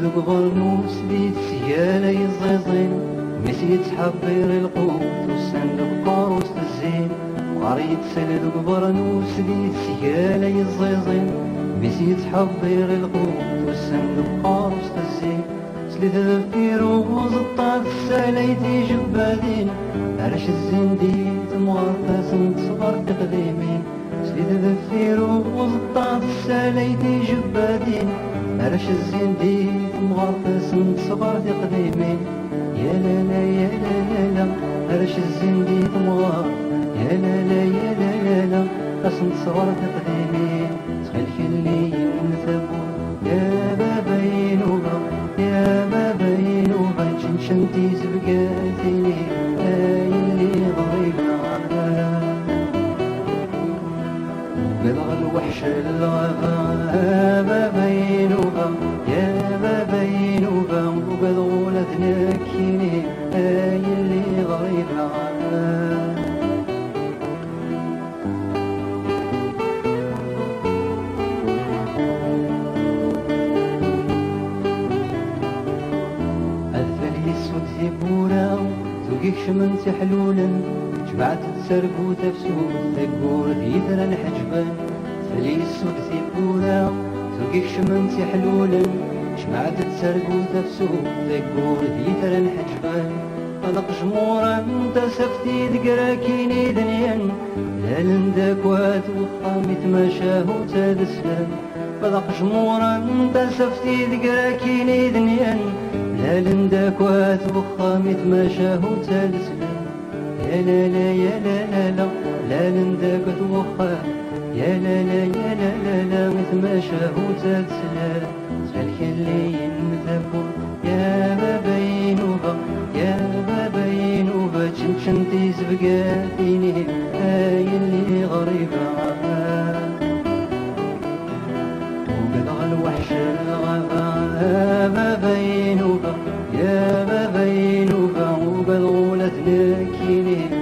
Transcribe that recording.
ذوك برنوس ديت سيالة يزيزين ميسي يتحبير القوت والصندوق قاروس الزين وغاري ذوك برنوس ديت سيالة يزيزين ميسي يتحبير القوت والصندوق قاروس الزين سليت الفيروز الطاق الساليتي جبادين عرش الزين ديت مغرفاس نتصغر تقديمين سليت الفيروز الطاق الساليتي جبادين عرش الزين ديت مغرفاس نتصغر تقديمين يا لا لا يا لا لا لا عرش الزين ديت مغار يا لا لا يا لا لا لا راس نتصغر تقديمين تخيل اللي ينثبو يا بابا ينوبا يا بابا ينوبا شنتي زبقاتيني اللي ضريبنا بلغ الوحش الغابة بابا ينوبا يا بابا ينوبا وبلغونا تنكيني اللي ضريبنا بورا توقيك شمنتي حلولا جمعت تسرقو تفسود ثقور ديثرا الحجبان فلي السود بورا توقيك شمنتي حلولا جمعت تسرقو تفسود ثقور ديثرا الحجبان طلق جمورا انت سفتي ذكراكيني دنيا لا لندك وات وخامي تمشاهو تدسلان طلق جمورا انت سفتي ذكراكيني دنيا لا لندك وات وخامي تمشاهو تدسلان يا لا لا يا لا لا لا لا لندك وخام يا لا لا يا لا لا لا متمشاهو تدسلان سالك اللي ينثبو يا بابا ينوبا يا بابا ينوبا شنتي زبقاتيني اللي غريبة وبلغ الوحش الغابة بابا ينوبا يا بابا ينوبا وبلغولة لكيني